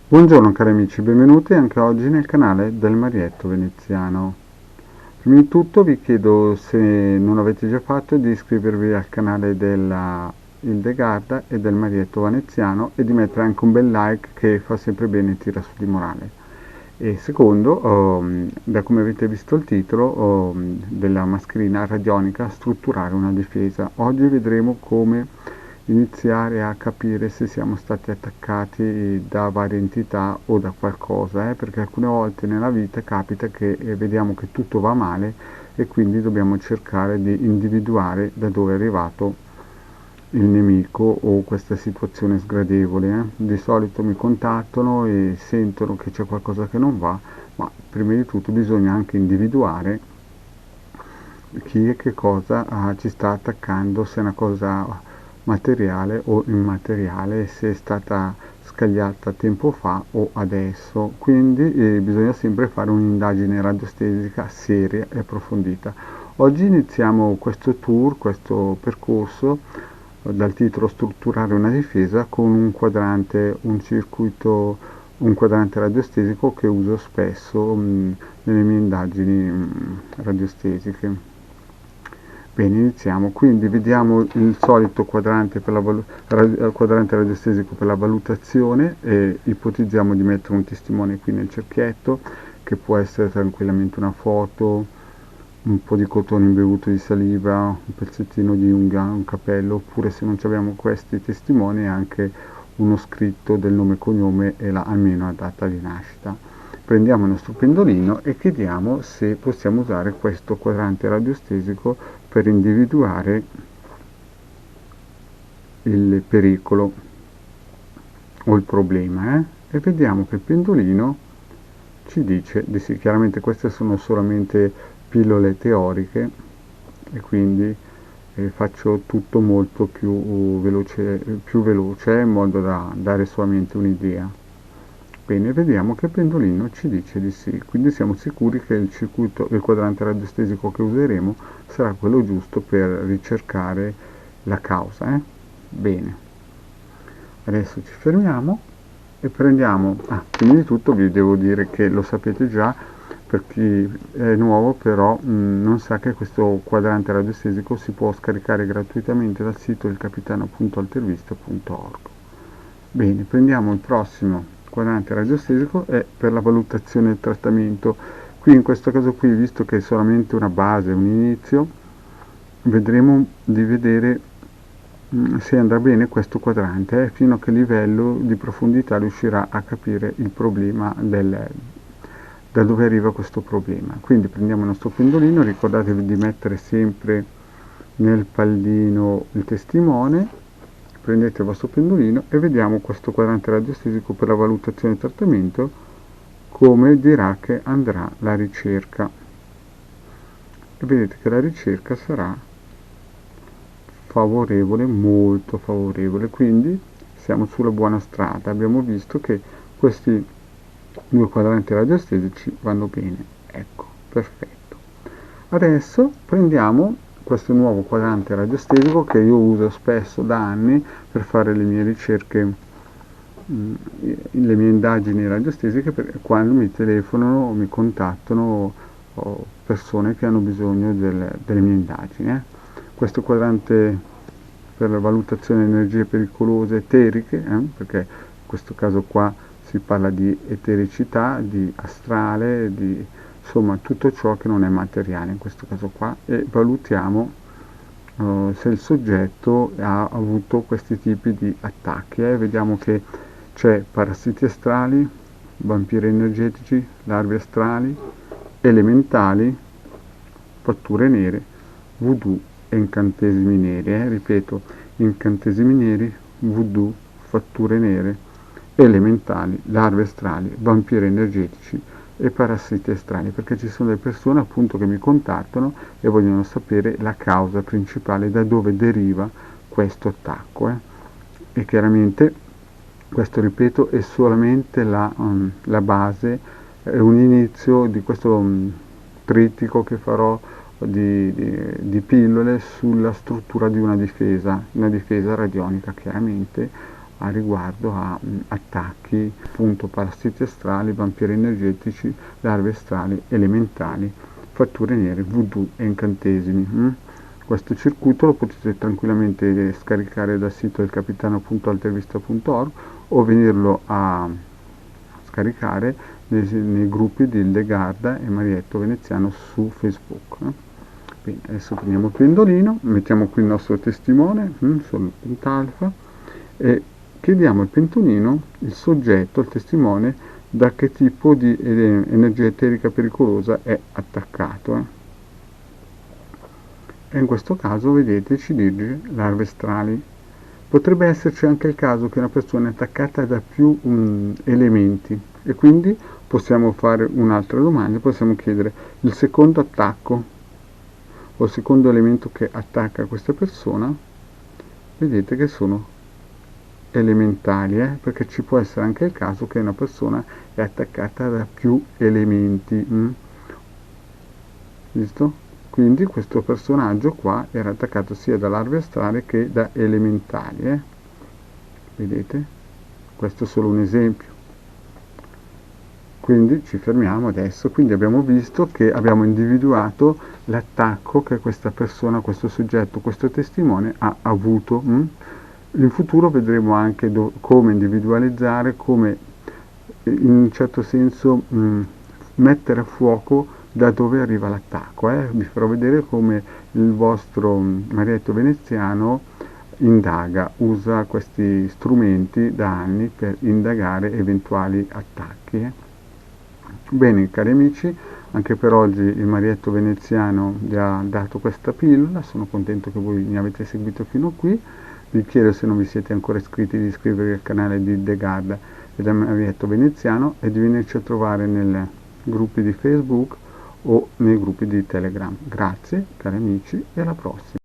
Buongiorno cari amici, benvenuti anche oggi nel canale del Marietto Veneziano. Prima di tutto vi chiedo, se non l'avete già fatto, di iscrivervi al canale della Hildegarda e del Marietto Veneziano e di mettere anche un bel like che fa sempre bene e tira su di morale. E secondo, da come avete visto il titolo della mascherina radionica, strutturare una difesa. Oggi vedremo come iniziare a capire se siamo stati attaccati da varie entità o da qualcosa, perché alcune volte nella vita capita che vediamo che tutto va male e quindi dobbiamo cercare di individuare da dove è arrivato il nemico o questa situazione sgradevole. Di solito mi contattano e sentono che c'è qualcosa che non va, ma prima di tutto bisogna anche individuare chi e che cosa ci sta attaccando, se è una cosa materiale o immateriale, se è stata scagliata tempo fa o adesso. Quindi bisogna sempre fare un'indagine radiostesica seria e approfondita. Oggi iniziamo questo tour, questo percorso dal titolo Strutturare una difesa, con un quadrante, un circuito, un quadrante radiostesico che uso spesso nelle mie indagini radiostesiche. Bene, iniziamo. Quindi vediamo il solito quadrante, quadrante radiostesico per la valutazione e ipotizziamo di mettere un testimone qui nel cerchietto, che può essere tranquillamente una foto, un po' di cotone imbevuto di saliva, un pezzettino di unghia, un capello, oppure se non abbiamo questi testimoni anche uno scritto del nome e cognome e almeno la data di nascita. Prendiamo il nostro pendolino e chiediamo se possiamo usare questo quadrante radiostesico per individuare il pericolo o il problema, e vediamo che il pendolino ci dice di sì. Chiaramente queste sono solamente pillole teoriche e quindi faccio tutto molto più veloce in modo da dare solamente un'idea. Bene, vediamo che il pendolino ci dice di sì, quindi siamo sicuri che il quadrante radiostesico che useremo sarà quello giusto per ricercare la causa. Bene, adesso ci fermiamo e prendiamo, prima di tutto vi devo dire che lo sapete già, per chi è nuovo però non sa che questo quadrante radiostesico si può scaricare gratuitamente dal sito ilcapitano.altervista.org. Bene, prendiamo il prossimo quadrante radiostesico, è per la valutazione del trattamento. Qui in questo caso qui, visto che è solamente una base, un inizio, vedremo di vedere se andrà bene questo quadrante, fino a che livello di profondità riuscirà a capire il problema da dove arriva questo problema. Quindi prendiamo il nostro pendolino, ricordatevi di mettere sempre nel pallino il testimone, prendete il vostro pendolino e vediamo questo quadrante radiostesico per la valutazione del trattamento, come dirà che andrà la ricerca. E vedete che la ricerca sarà favorevole, molto favorevole, quindi siamo sulla buona strada. Abbiamo visto che questi due quadranti radiostesici vanno bene. Ecco, perfetto. Adesso prendiamo questo nuovo quadrante radiostesico che io uso spesso da anni per fare le mie ricerche, le mie indagini radiostesiche, quando mi telefonano o mi contattano persone che hanno bisogno delle mie indagini. Questo quadrante per la valutazione di energie pericolose eteriche, perché in questo caso qua si parla di etericità, di astrale, di insomma tutto ciò che non è materiale in questo caso qua, e valutiamo se il soggetto ha avuto questi tipi di attacchi. Vediamo che c'è parassiti astrali, vampiri energetici, larve astrali, elementali, fatture nere, voodoo e incantesimi neri. Ripeto, incantesimi neri, voodoo, fatture nere, elementali, larve astrali, vampiri energetici e parassiti astrali, perché ci sono delle persone appunto che mi contattano e vogliono sapere la causa principale, da dove deriva questo attacco. E chiaramente questo, ripeto, è solamente la base, è un inizio di questo trittico che farò di pillole sulla struttura di una difesa radionica chiaramente, a riguardo a attacchi, appunto parassiti astrali, vampiri energetici, larve astrali, elementali, fatture nere, voodoo e incantesimi. Questo circuito lo potete tranquillamente scaricare dal sito del capitano.altervista.org o venirlo a scaricare nei gruppi di Ildegarda e Marietto Veneziano su Facebook. Bene, adesso prendiamo il pendolino, mettiamo qui il nostro testimone sul pentalfa e chiediamo al pentolino il soggetto, il testimone, da che tipo di energia eterica pericolosa è attaccato. E in questo caso, vedete, ci dice larve astrali. Potrebbe esserci anche il caso che una persona è attaccata da più elementi e quindi possiamo fare un'altra domanda, possiamo chiedere il secondo attacco o il secondo elemento che attacca questa persona. Vedete che sono elementali, perché ci può essere anche il caso che una persona è attaccata da più elementi. Visto? Quindi questo personaggio qua era attaccato sia da larve astrali che da elementali. Vedete? Questo è solo un esempio. Quindi ci fermiamo adesso. Quindi abbiamo visto che abbiamo individuato l'attacco che questa persona, questo soggetto, questo testimone ha avuto. In futuro vedremo anche come individualizzare, come in un certo senso mettere a fuoco da dove arriva l'attacco. Vi farò vedere come il vostro Marietto Veneziano indaga, usa questi strumenti da anni per indagare eventuali attacchi. Bene, cari amici, anche per oggi il Marietto Veneziano vi ha dato questa pillola, sono contento che voi mi avete seguito fino qui. Vi chiedo, se non vi siete ancora iscritti, di iscrivervi al canale di Ildegarda e del Marietto Veneziano e di venirci a trovare nei gruppi di Facebook o nei gruppi di Telegram. Grazie cari amici e alla prossima.